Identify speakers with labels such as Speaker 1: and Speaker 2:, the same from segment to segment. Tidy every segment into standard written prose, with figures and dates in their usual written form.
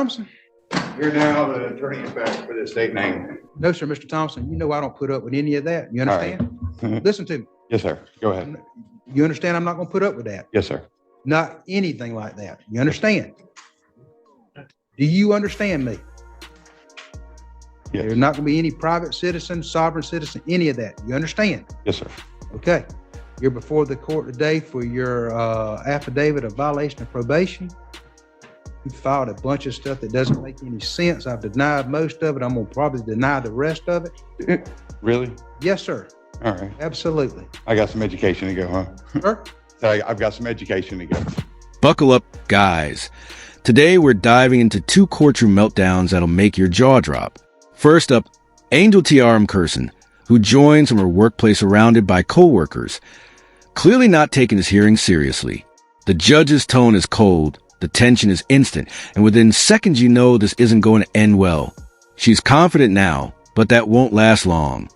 Speaker 1: Thompson?
Speaker 2: You're now the attorney-in-fact for the state name.
Speaker 1: No, sir, Mr. Thompson. You know I don't put up with any of that. You understand?
Speaker 2: Right.
Speaker 1: Listen to me.
Speaker 2: Yes, sir. Go ahead.
Speaker 1: You understand I'm not going to put up with that?
Speaker 2: Yes, sir.
Speaker 1: Not anything like that. You understand? Do you understand me?
Speaker 2: Yes.
Speaker 1: There's not going to be any private citizen, sovereign citizen, any of that. You understand?
Speaker 2: Yes, sir.
Speaker 1: Okay. You're before the court today for your affidavit of violation of probation. You filed a bunch of stuff that doesn't make any sense. I've denied most of it. I'm going to probably deny the rest of it.
Speaker 2: Really?
Speaker 1: Yes, sir.
Speaker 2: All right.
Speaker 1: Absolutely.
Speaker 2: I got some education to go, huh?
Speaker 1: Sir?
Speaker 2: So I've got some education to go.
Speaker 3: Buckle up, guys. Today, we're diving into 2 courtroom meltdowns that'll make your jaw drop. First up, Angel T.R.M. Curson, who joins from her workplace surrounded by co-workers, clearly not taking his hearing seriously. The judge's tone is cold, the tension is instant, and within seconds you know this isn't going to end well. She's confident now, but that won't last long.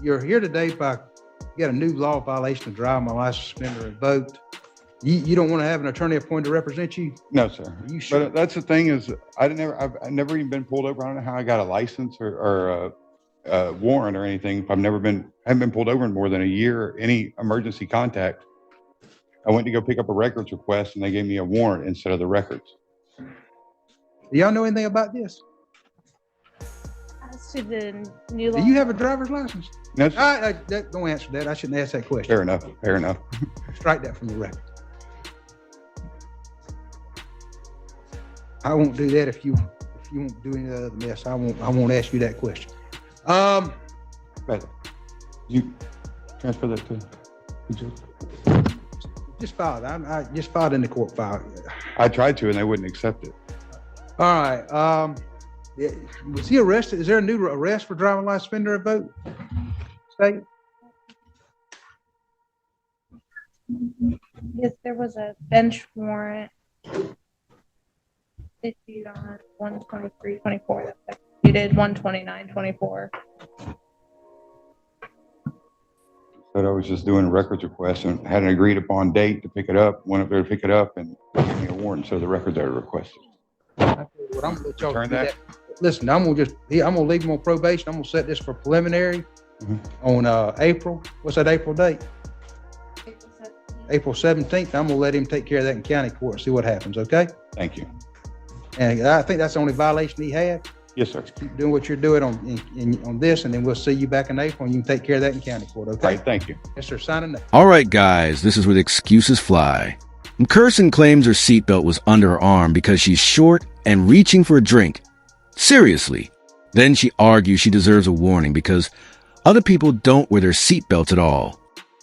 Speaker 1: You're here today by, you got a new law violation of driving my license suspended or revoked. You don't want to have an attorney appointed to represent you?
Speaker 2: No, sir.
Speaker 1: Are you sure?
Speaker 2: But that's the thing is, I've never even been pulled over. I don't know how I got a license or a warrant or anything. Haven't been pulled over in more than a year. Any emergency contact. I went to go pick up a records request and they gave me a warrant instead of the records.
Speaker 1: Do y'all know anything about this?
Speaker 4: As to the new law.
Speaker 1: Do you have a driver's license?
Speaker 2: No, sir.
Speaker 1: Don't answer that. I shouldn't ask that question.
Speaker 2: Fair enough. Fair enough.
Speaker 1: Strike that from the record. I won't do that if you won't do any other mess. I won't ask you that question.
Speaker 2: But you transfer that to the judge?
Speaker 1: Just filed. I just filed in the court file.
Speaker 2: I tried to and they wouldn't accept it.
Speaker 1: All right. Yeah, was he arrested? Is there a new arrest for driving license suspended or revoked? State?
Speaker 4: Yes, there was a bench warrant issued on 1/23/24 that's executed 1/29/24.
Speaker 2: But I was just doing a records request and had an agreed upon date to pick it up. Went up there to pick it up and gave me a warrant. So the records I requested.
Speaker 1: I'm gonna let y'all
Speaker 2: Turn
Speaker 1: do
Speaker 2: that.
Speaker 1: Listen, I'm gonna leave him on probation. I'm gonna set this for preliminary on April. What's that April date? April 17th. I'm gonna let him take care of that in county court and see what happens. Okay?
Speaker 2: Thank you.
Speaker 1: And I think that's the only violation he had.
Speaker 2: Yes, sir.
Speaker 1: Keep doing what you're doing on this, and then we'll see you back in April, and you can take care of that in county court. Okay?
Speaker 2: Right. Thank you.
Speaker 1: Yes, sir. Signing up.
Speaker 3: All right, guys, this is where the excuses fly. Curson claims her seatbelt was under her arm because she's short and reaching for a drink. Seriously. Then she argues she deserves a warning because other people don't wear their seatbelts at all.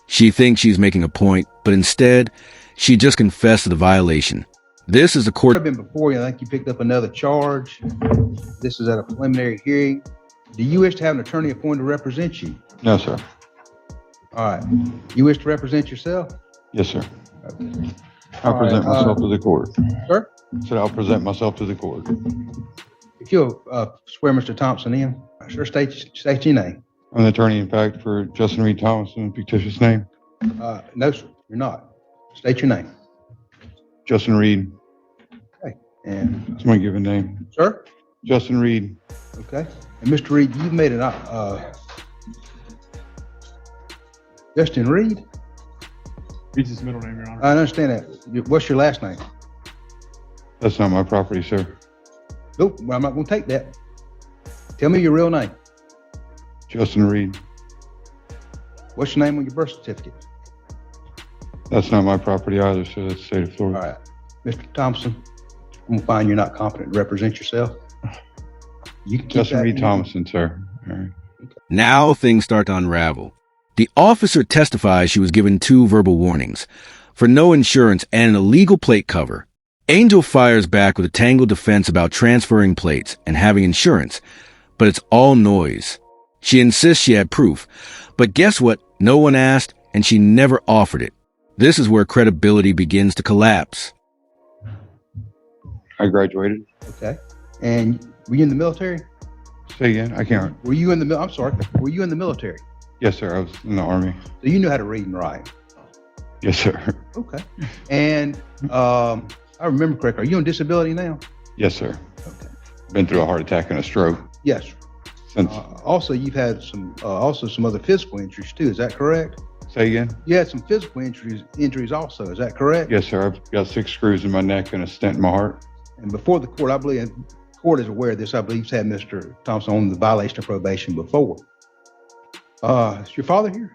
Speaker 3: She thinks she's making a point, but instead, she just confessed to the violation. This is the court.
Speaker 1: I've been before you. I think you picked up another charge. This is at a preliminary hearing. Do you wish to have an attorney appointed to represent you?
Speaker 2: No, sir.
Speaker 1: All right. You wish to represent yourself?
Speaker 2: Yes, sir.
Speaker 1: Okay.
Speaker 2: I'll present myself to the court.
Speaker 1: Sir?
Speaker 2: Said I'll present myself to the court.
Speaker 1: If you'll swear Mr. Thompson in, sure, state your name.
Speaker 2: I'm the attorney, in fact, for Justin Reed Thomason, fictitious name.
Speaker 1: No, sir, you're not. State your name.
Speaker 2: Justin Reed.
Speaker 1: Okay. And
Speaker 2: That's my given name.
Speaker 1: sir?
Speaker 2: Justin Reed.
Speaker 1: Okay. And Mr. Reed, you've made it Justin Reed?
Speaker 5: Reed's his middle name, Your Honor.
Speaker 1: I understand that. What's your last name?
Speaker 2: That's not my property, sir.
Speaker 1: Nope, well, I'm not gonna take that. Tell me your real name.
Speaker 2: Justin Reed.
Speaker 1: What's your name on your birth certificate?
Speaker 2: That's not my property either, sir. That's the state of
Speaker 1: All
Speaker 2: Florida.
Speaker 1: right. Mr. Thompson, I'm gonna find you're not competent to represent yourself. You can keep
Speaker 2: Justin
Speaker 1: that
Speaker 2: Reed
Speaker 1: in-
Speaker 2: Thomason, sir. All right.
Speaker 3: Now things start to unravel. The officer testifies she was given 2 verbal warnings for no insurance and an illegal plate cover. Angel fires back with a tangled defense about transferring plates and having insurance, but it's all noise. She insists she had proof, but guess what? No one asked, and she never offered it. This is where credibility begins to collapse.
Speaker 2: I graduated.
Speaker 1: Okay. And were you in the military?
Speaker 2: Say again. I can't.
Speaker 1: Were you in the I'm sorry. Were you in the military?
Speaker 2: Yes, sir. I was in the Army.
Speaker 1: So you knew how to read and write.
Speaker 2: Yes, sir.
Speaker 1: Okay. And I remember correctly. Are you on disability now?
Speaker 2: Yes, sir. been through a heart attack and a stroke
Speaker 1: Yes. Sir.
Speaker 2: since.
Speaker 1: Also, you've had some other physical injuries too. Is that correct?
Speaker 2: Say again?
Speaker 1: You had some physical injuries also. Is that correct?
Speaker 2: Yes, sir. I've got 6 screws in my neck and a stent in my heart.
Speaker 1: And before the court, I believe, and the court is aware of this, I believe, had Mr. Thompson on the violation of probation before. Is your father here?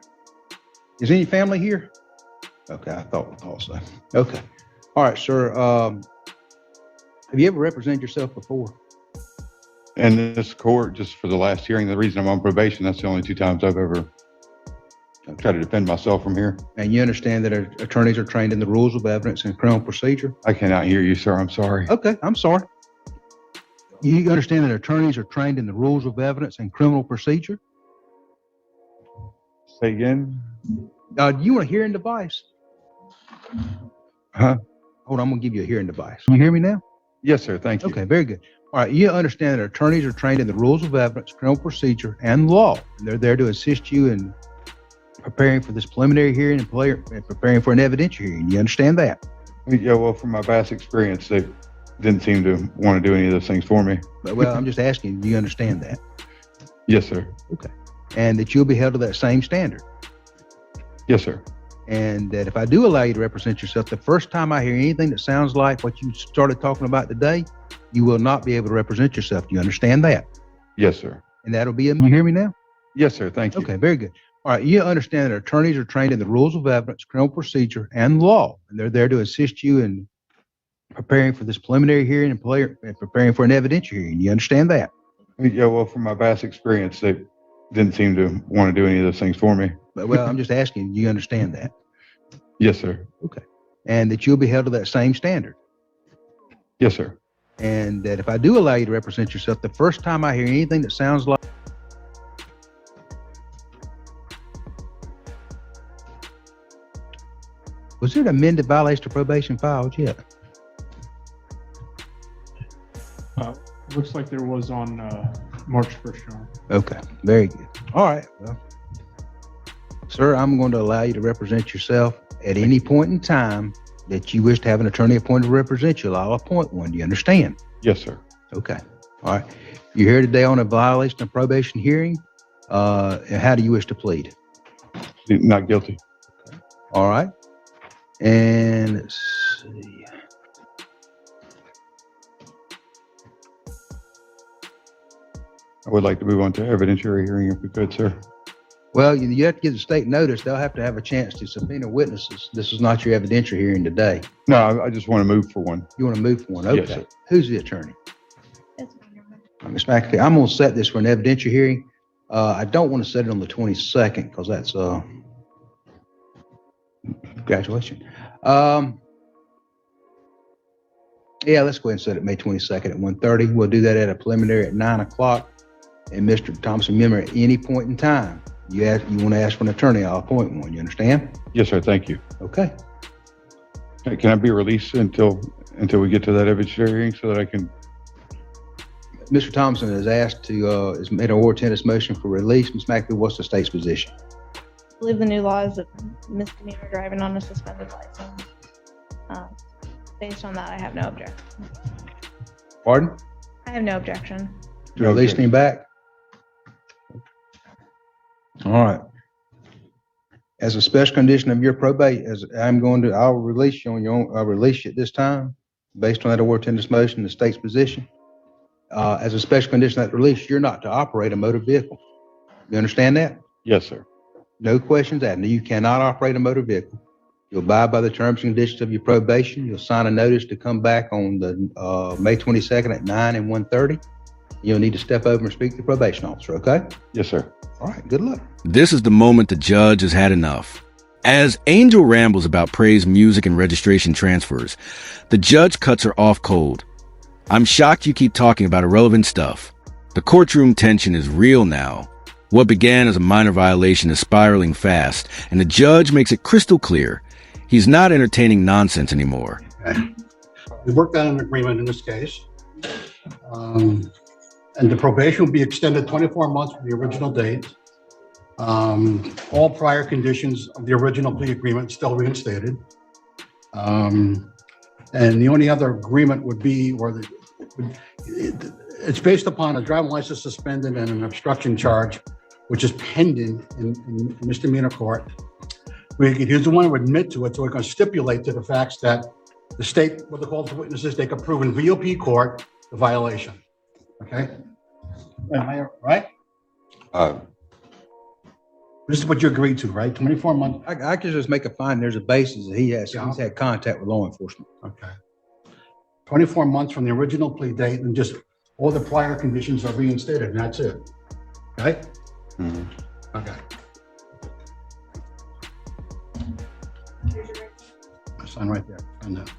Speaker 1: Is any family here? Okay, I thought so. Okay. All right, sir. Have you ever represented yourself before?
Speaker 2: And this court, just for the last hearing, the reason I'm on probation, that's the only 2 times I've ever tried to defend myself from here.
Speaker 1: And you understand that attorneys are trained in the rules of evidence and criminal procedure?
Speaker 2: I cannot hear you, sir. I'm sorry.
Speaker 1: Okay, I'm sorry. You understand that attorneys are trained in the rules of evidence and criminal procedure?
Speaker 2: Say again?
Speaker 1: Do you want a hearing device?
Speaker 2: Huh?
Speaker 1: Hold on, I'm going to give you a hearing device. Can you hear me now?
Speaker 2: Yes, sir. Thank you.
Speaker 1: Okay, very good. All right, you understand that attorneys are trained in the rules of evidence, criminal procedure, and law. And they're there to assist you in preparing for this preliminary hearing and preparing for an evidentiary hearing. You understand that?
Speaker 2: Yeah, well, from my past experience, they didn't seem to want to do any of those things for me.
Speaker 1: Well, I'm just asking, do you understand that?
Speaker 2: Yes, sir.
Speaker 1: Okay. And that you'll be held to that same standard.
Speaker 2: Yes, sir.
Speaker 1: And that if I do allow you to represent yourself, the first time I hear anything that sounds like what you started talking about today, you will not be able to represent yourself. Do you understand that?
Speaker 2: Yes, sir.
Speaker 1: And that'll be, you hear me now?
Speaker 2: Yes, sir. Thank you.
Speaker 1: Okay, very good. All right, you understand that attorneys are trained in the rules of evidence, criminal procedure, and law. And they're there to assist you in preparing for this preliminary hearing and preparing for an evidentiary hearing. You understand that?
Speaker 2: Yeah, well, from my past experience, they didn't seem to want to do any of those things for me.
Speaker 1: Well, I'm just asking, do you understand that?
Speaker 2: Yes, sir.
Speaker 1: Okay. And that you'll be held to that same standard.
Speaker 2: Yes, sir.
Speaker 1: And that if I do allow you to represent yourself, the first time I hear anything that sounds like was there an amended violation of probation filed yet?
Speaker 5: Looks like there was on March 1st, Your Honor.
Speaker 1: Okay, very good. All right, well, sir, I'm going to allow you to represent yourself at any point in time that you wish to have an attorney appointed to represent you. I'll appoint one. Do you understand?
Speaker 2: Yes, sir.
Speaker 1: Okay. All right. You're here today on a violation of probation hearing. How do you wish to plead?
Speaker 2: Not guilty.
Speaker 1: All right. And let's see.
Speaker 2: I would like to move on to evidentiary hearing if we could, sir.
Speaker 1: Well, you have to give the state notice. They'll have to have a chance to subpoena witnesses. This is not your evidentiary hearing today.
Speaker 2: No, I just want to move for one.
Speaker 1: You want to move for one? Okay.
Speaker 2: Yes, sir.
Speaker 1: Who's the attorney?
Speaker 4: It's fine, Your Honor.
Speaker 1: Ms. McAfee, I'm going to set this for an evidentiary hearing. I don't want to set it on the 22nd because that's graduation. Yeah, let's go ahead and set it May 22nd at 1:30. We'll do that at a preliminary at 9 o'clock. And Mr. Thompson, remember, at any point in time, you want to ask for an attorney, I'll appoint one. You understand?
Speaker 2: Yes, sir. Thank you.
Speaker 1: Okay.
Speaker 2: Hey, can I be released until we get to that evidentiary hearing so that I can?
Speaker 1: Mr. Thompson has asked to, has made an oral tennis motion for release. Ms. McAfee, what's the state's position?
Speaker 4: I believe the new law is that misdemeanor driving on a suspended license. Based on that, I have no objection.
Speaker 1: Pardon?
Speaker 4: I have no objection.
Speaker 1: To release him back? All right. As a special condition of your probate, I'll release you on your own, I'll release you at this time, based on that oral tennis motion, the state's position. As a special condition of that release, you're not to operate a motor vehicle. You understand that?
Speaker 2: Yes, sir.
Speaker 1: No questions asked. You cannot operate a motor vehicle. You'll abide by the terms and conditions of your probation. You'll sign a notice to come back on the May 22nd at 9 and 1:30. You'll need to step over and speak to the probation officer, okay?
Speaker 2: Yes, sir.
Speaker 1: All right, good luck.
Speaker 3: This is the moment the judge has had enough. As Angel rambles about praise music and registration transfers, the judge cuts her off cold. I'm shocked you keep talking about irrelevant stuff. The courtroom tension is real now. What began as a minor violation is spiraling fast, and the judge makes it crystal clear he's not entertaining nonsense anymore.
Speaker 6: Okay. We worked out an agreement in this case. And the probation will be extended 24 months from the original date. All prior conditions of the original plea agreement still reinstated. And the only other agreement would be, It's based upon a driving license suspended and an obstruction charge, which is pending in misdemeanor court. He's the one who admit to it, so we're going to stipulate to the facts that the state, what they call the witnesses, they can prove in VOP court the violation. Okay? Am I right? This is what you agreed to, right? 24 months.
Speaker 1: I could just make a find there's a basis that he's had contact with law enforcement.
Speaker 6: Okay. 24 months from the original plea date, and just all the prior conditions are reinstated, and that's it. Okay?
Speaker 2: Mhm.
Speaker 6: Okay. Sign right there. Sign that.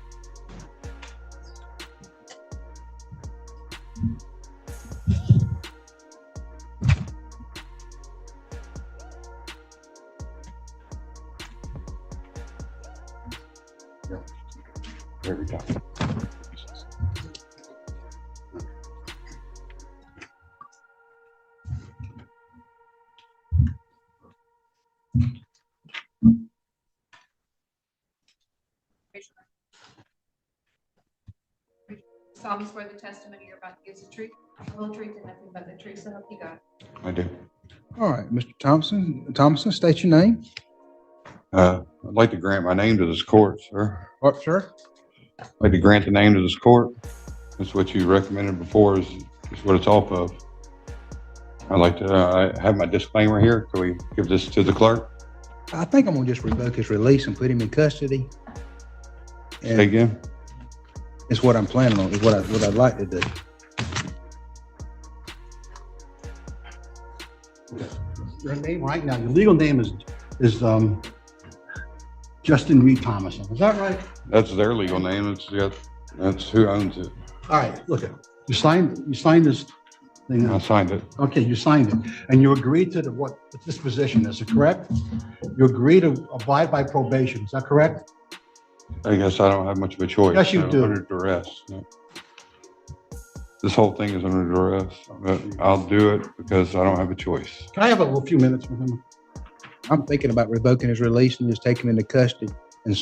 Speaker 2: Every time.
Speaker 7: Solemnly swear the testimony you're about to give is the truth, the whole truth, and nothing but the truth, so help you God.
Speaker 2: I do.
Speaker 1: All right, Mr. Thompson, state your name.
Speaker 2: I'd like to grant my name to this court, sir.
Speaker 1: What, sir?
Speaker 2: I'd like to grant the name to this court. That's what you recommended before is what it's off of. I'd like to I have my disclaimer here. Can we give this to the clerk?
Speaker 1: I think I'm gonna just revoke his release and put him in custody.
Speaker 2: Say
Speaker 1: And
Speaker 2: again?
Speaker 1: it's what I'm planning on, is what I'd like to do.
Speaker 6: Your name right now, your legal name is Justin Reed Thomason. Is that right?
Speaker 2: That's their legal name. That's who owns it.
Speaker 6: All right, look at it. You signed this thing.
Speaker 2: I signed it.
Speaker 6: Okay, you signed it, and you agreed to what the disposition is, correct? You agree to abide by probation, is that correct?
Speaker 2: I guess I don't have much of a choice.
Speaker 6: Yes, you
Speaker 2: I'm
Speaker 6: do.
Speaker 2: Under duress. No. This whole thing is under duress. But I'll do it because I don't have a choice.
Speaker 6: Can I have a few minutes with him?
Speaker 1: I'm thinking about revoking his release and just taking him into custody and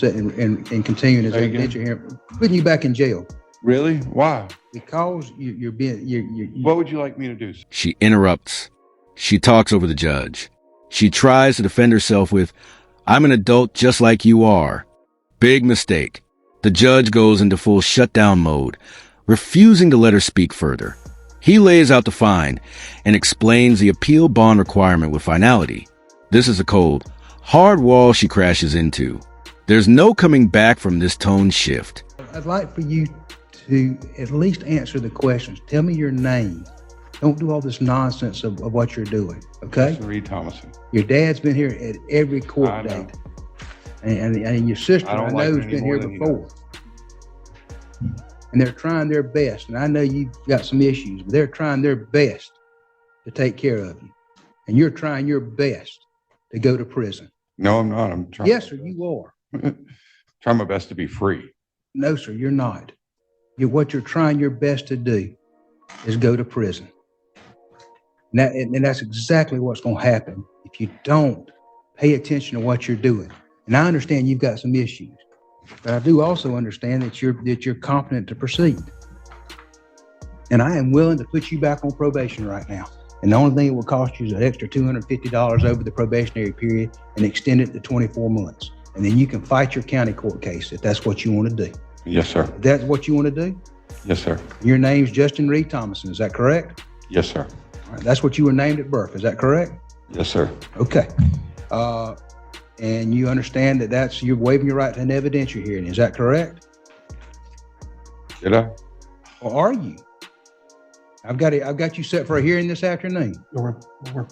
Speaker 1: continuing his
Speaker 2: Say again?
Speaker 1: adventure here, putting you back in jail
Speaker 2: Really? Why?
Speaker 1: because you're being
Speaker 2: What would you like me to do?
Speaker 3: She interrupts. She talks over the judge. She tries to defend herself with, "I'm an adult just like you are." Big mistake. The judge goes into full shutdown mode, refusing to let her speak further. He lays out the fine and explains the appeal bond requirement with finality. This is a cold, hard wall she crashes into. There's no coming back from this tone shift.
Speaker 1: I'd like for you to at least answer the questions. Tell me your name. Don't do all this nonsense of what you're doing, okay?
Speaker 2: Justin Reed Thomason.
Speaker 1: Your dad's been here at every
Speaker 2: I
Speaker 1: court
Speaker 2: know.
Speaker 1: date. And your sister,
Speaker 2: I don't
Speaker 1: I
Speaker 2: like
Speaker 1: know,
Speaker 2: her
Speaker 1: has been
Speaker 2: any
Speaker 1: here
Speaker 2: more than he
Speaker 1: before. And they're trying their best. And I know you've got some issues, but they're trying their best to take care of you. And you're trying your best to go to prison.
Speaker 2: No, I'm not. I'm trying.
Speaker 1: Yes, sir, you are.
Speaker 2: Trying my best to be free.
Speaker 1: No, sir, you're not. What you're trying your best to do is go to prison. And that's exactly what's going to happen if you don't pay attention to what you're doing. And I understand you've got some issues, but I do also understand that you're competent to proceed. And I am willing to put you back on probation right now. And the only thing it will cost you is an extra $250 over the probationary period and extend it to 24 months. And then you can fight your county court case if that's what you want to do.
Speaker 2: Yes, sir.
Speaker 1: If that's what you want to do?
Speaker 2: Yes, sir.
Speaker 1: Your name's Justin Reed Thomason, is that correct?
Speaker 2: Yes, sir.
Speaker 1: All right, that's what you were named at birth, is that correct?
Speaker 2: Yes, sir.
Speaker 1: Okay. And you understand that you're waiving your right to an evidentiary hearing, is that correct?
Speaker 2: Did I?
Speaker 1: Or are you? I've got you set for a hearing this afternoon.
Speaker 6: We're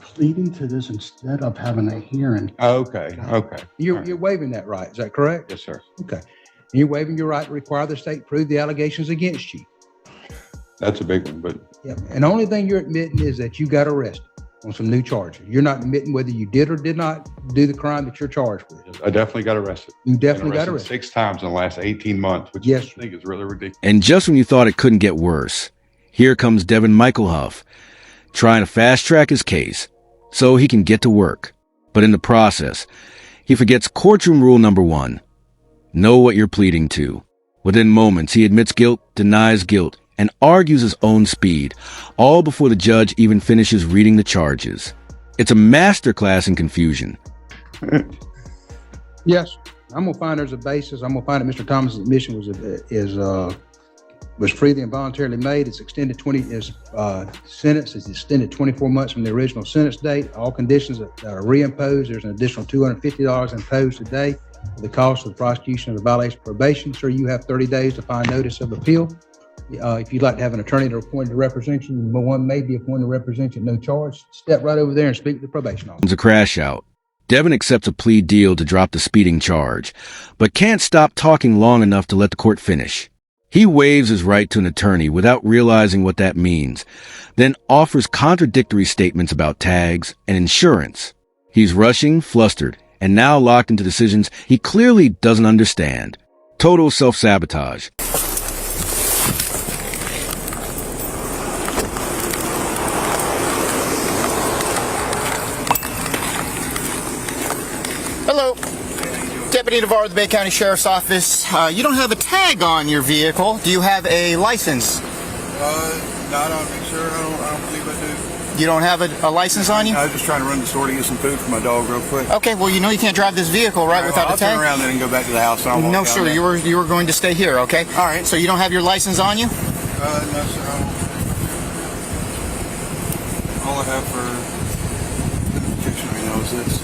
Speaker 6: pleading to this instead of having a hearing.
Speaker 2: Okay. Okay.
Speaker 1: You're
Speaker 2: All right.
Speaker 1: you're waiving that right, is that correct?
Speaker 2: Yes, sir.
Speaker 1: Okay. And you're waiving your right to require the state prove the allegations against you.
Speaker 2: That's a big one, but
Speaker 1: Yep. And the only thing you're admitting is that you got arrested on some new charges. You're not admitting whether you did or did not do the crime that you're charged with.
Speaker 2: I definitely got arrested.
Speaker 1: You definitely
Speaker 2: Been
Speaker 1: got arrested.
Speaker 2: 6 times in the last 18 months, which
Speaker 1: Yes,
Speaker 2: I
Speaker 1: sir.
Speaker 2: think is really ridiculous.
Speaker 3: And just when you thought it couldn't get worse, here comes Devin Michael Huff, trying to fast track his case so he can get to work. But in the process, he forgets courtroom rule number 1. Know what you're pleading to. Within moments, he admits guilt, denies guilt, and argues his own speed, all before the judge even finishes reading the charges. It's a masterclass in confusion.
Speaker 1: Yes, I'm gonna find there's a basis. I'm gonna find that Mr. Thomas's admission was freely and voluntarily made. It's extended sentence is extended 24 months from the original sentence date. All conditions that are reimposed. There's an additional $250 imposed today for the cost of the prosecution of the violation of probation. Sir, you have 30 days to find notice of appeal. If you'd like to have an attorney to appoint to represent you, one may be appointed to represent you at no charge. Step right over there and speak to the probation officer.
Speaker 3: It's a crash out. Devin accepts a plea deal to drop the speeding charge, but can't stop talking long enough to let the court finish. He waives his right to an attorney without realizing what that means, then offers contradictory statements about tags and insurance. He's rushing, flustered, and now locked into decisions he clearly doesn't understand. Total self-sabotage.
Speaker 8: Hello. Deputy Navarro of the Bay County Sheriff's Office. You don't have a tag on your vehicle. Do you have a license?
Speaker 9: Not on me, sir. I don't believe I do.
Speaker 8: You don't have a license on you?
Speaker 9: I was just trying to run the store to get some food for my dog real quick.
Speaker 8: Okay, well, you know you can't drive this vehicle, right, without
Speaker 9: I'll
Speaker 8: a tag?
Speaker 9: turn around then and go back to the house. And I'll walk
Speaker 8: No,
Speaker 9: down
Speaker 8: sir.
Speaker 9: there.
Speaker 8: You were going to stay here, okay?
Speaker 9: All right.
Speaker 8: So you don't have your license on you?
Speaker 9: No, sir. All I have for identification right now is this.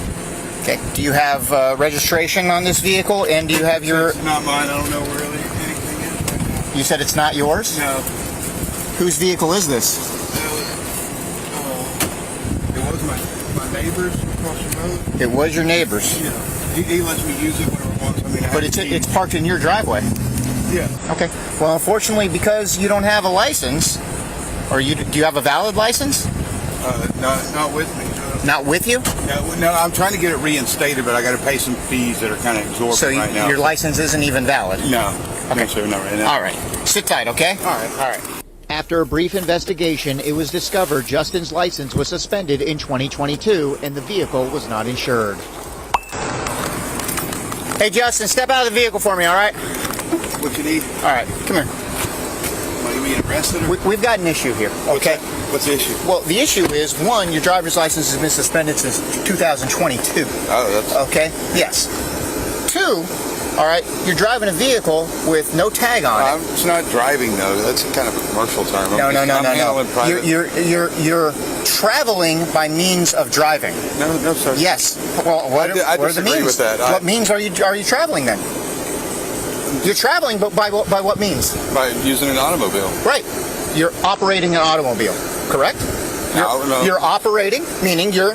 Speaker 8: Okay. Do you have registration on this vehicle, and do you have your...
Speaker 9: It's not mine. I don't know where anything is.
Speaker 8: You said it's not yours?
Speaker 9: No.
Speaker 8: Whose vehicle is this?
Speaker 9: It was my neighbor's across the road.
Speaker 8: It was your neighbor's.
Speaker 9: Yeah. He lets me use it whenever he wants. I mean,
Speaker 8: But it's parked in your driveway.
Speaker 9: Yeah.
Speaker 8: Okay. Well, unfortunately, because you don't have a license, or do you have a valid license?
Speaker 9: Not with me.
Speaker 8: Not with you?
Speaker 9: No, I'm trying to get it reinstated, but I got to pay some fees that are kind of exorbitant
Speaker 8: So
Speaker 9: right now.
Speaker 8: your license isn't even valid?
Speaker 9: No.
Speaker 8: Okay.
Speaker 9: No, sir, not right now.
Speaker 8: All right. Sit tight, okay?
Speaker 9: All right.
Speaker 8: All right. After a brief investigation, it was discovered Justin's license was suspended in 2022 and the vehicle was not insured. Hey, Justin, step out of the vehicle for me, all right?
Speaker 9: What you need?
Speaker 8: All right, come here.
Speaker 9: Are you being arrested? Or?
Speaker 8: We've got an issue here, okay?
Speaker 9: What's the issue?
Speaker 8: Well, the issue is, one, your driver's license has been suspended since 2022.
Speaker 9: Oh, that's...
Speaker 8: Okay? Yes. Two, all right, you're driving a vehicle with no tag on it.
Speaker 9: It's not driving, though. That's kind of a commercial term.
Speaker 8: No.
Speaker 9: Private...
Speaker 8: You're traveling by means of driving.
Speaker 9: No, sir.
Speaker 8: Yes. Well, what
Speaker 9: I
Speaker 8: are the
Speaker 9: disagree
Speaker 8: means?
Speaker 9: with that.
Speaker 8: What means are you traveling then? You're traveling, but by what means?
Speaker 9: By using an automobile.
Speaker 8: Right. You're operating an automobile, correct?
Speaker 9: No.
Speaker 8: You're operating, meaning you're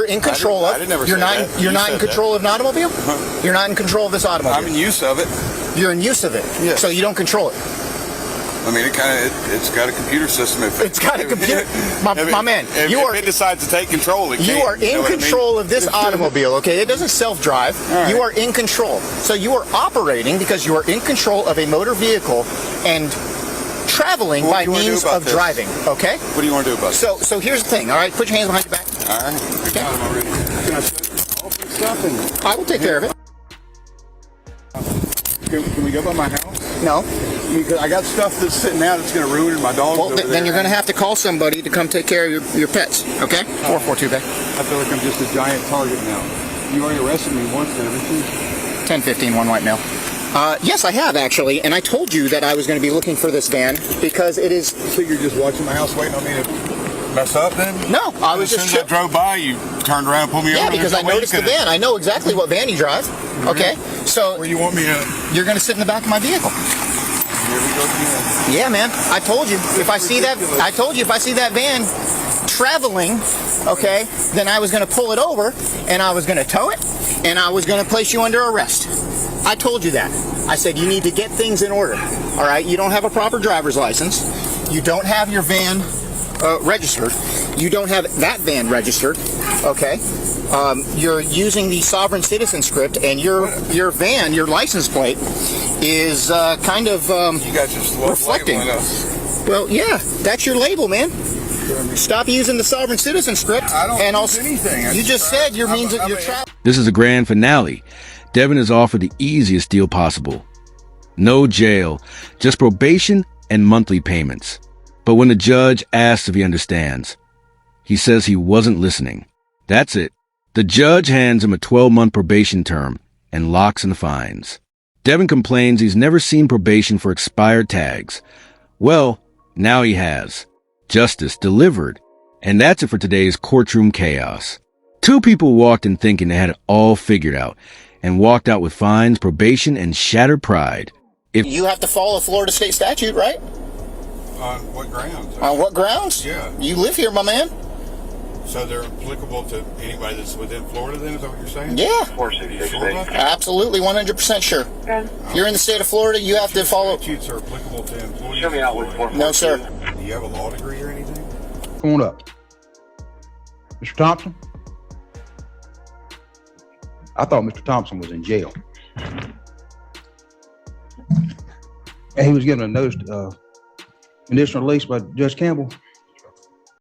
Speaker 8: in control of.
Speaker 9: I didn't never say
Speaker 8: you're not.
Speaker 9: that.
Speaker 8: You're
Speaker 9: You
Speaker 8: not in
Speaker 9: said
Speaker 8: control of an automobile. You're not in control of this automobile.
Speaker 9: I'm in use of it.
Speaker 8: You're in use of it.
Speaker 9: Yes.
Speaker 8: So you don't control it.
Speaker 9: I mean, it's got a computer system.
Speaker 8: It's got a computer. My man,
Speaker 9: if it decides to take control, it
Speaker 8: you
Speaker 9: can.
Speaker 8: are in control of this automobile, okay? It doesn't self-drive.
Speaker 9: Right.
Speaker 8: You are in control. So you are operating because you are in control of a motor vehicle and traveling by means of driving, okay?
Speaker 9: What do you want to do about it?
Speaker 8: So here's the thing, all right? Put your hands behind your back.
Speaker 9: All right. I got them already. Can I open stuff and...
Speaker 8: I will take care of it.
Speaker 9: Can we go by my house?
Speaker 8: No.
Speaker 9: Because I got stuff that's sitting out that's going to ruin my dog.
Speaker 8: Well, then you're going to have to call somebody to come take care of your pets, okay? 442 back.
Speaker 9: I feel like I'm just a giant target now. You already arrested me once, haven't you?
Speaker 8: 1015, one white male. Yes, I have actually, and I told you that I was going to be looking for this van because it is...
Speaker 9: So you're just watching my house waiting on me to mess up then?
Speaker 8: No, I was
Speaker 9: as soon as I drove by, you turned around and pulled me over.
Speaker 8: Yeah, because I noticed the van. I know exactly what van you drive. Okay, so...
Speaker 9: Where you want me at?
Speaker 8: You're going to sit in the back of my vehicle.
Speaker 9: Here we go again.
Speaker 8: Yeah, man. I told you. If I see that van traveling, okay, then I was going to pull it over and I was going to tow it and I was going to place you under arrest. I told you that. I said you need to get things in order. All right? You don't have a proper driver's license. You don't have your van registered. You don't have that van registered. Okay? You're using the sovereign citizen script, and your van, your license plate, is kind of
Speaker 9: you guys just
Speaker 8: reflecting. Well, yeah, that's your label, man. Stop using the sovereign citizen script.
Speaker 9: I don't
Speaker 8: and
Speaker 9: use anything.
Speaker 8: You just said your means of your travel.
Speaker 3: This is the grand finale. Devin is offered the easiest deal possible. No jail, just probation and monthly payments. But when the judge asks if he understands, he says he wasn't listening. That's it. The judge hands him a 12-month probation term and locks in the fines. Devin complains he's never seen probation for expired tags. Well, now he has. Justice delivered. And that's it for today's courtroom chaos. Two people walked in thinking they had it all figured out and walked out with fines, probation, and shattered pride.
Speaker 8: You have to follow Florida state statute, right?
Speaker 9: On what grounds?
Speaker 8: On what grounds?
Speaker 9: Yeah.
Speaker 8: You live here, my man.
Speaker 9: So they're applicable to anybody that's within Florida then, is that what you're saying?
Speaker 8: Yeah.
Speaker 9: You sure about that?
Speaker 8: Absolutely, 100% sure. If you're in the state of Florida, you have to follow.
Speaker 9: Statutes are applicable to employees.
Speaker 10: Show me out with
Speaker 9: in Florida.
Speaker 8: No, sir.
Speaker 9: Do you have a law degree or anything?
Speaker 1: Come on up. Mr. Thompson? I thought Mr. Thompson was in jail. And he was given a notice, conditional release by Judge Campbell.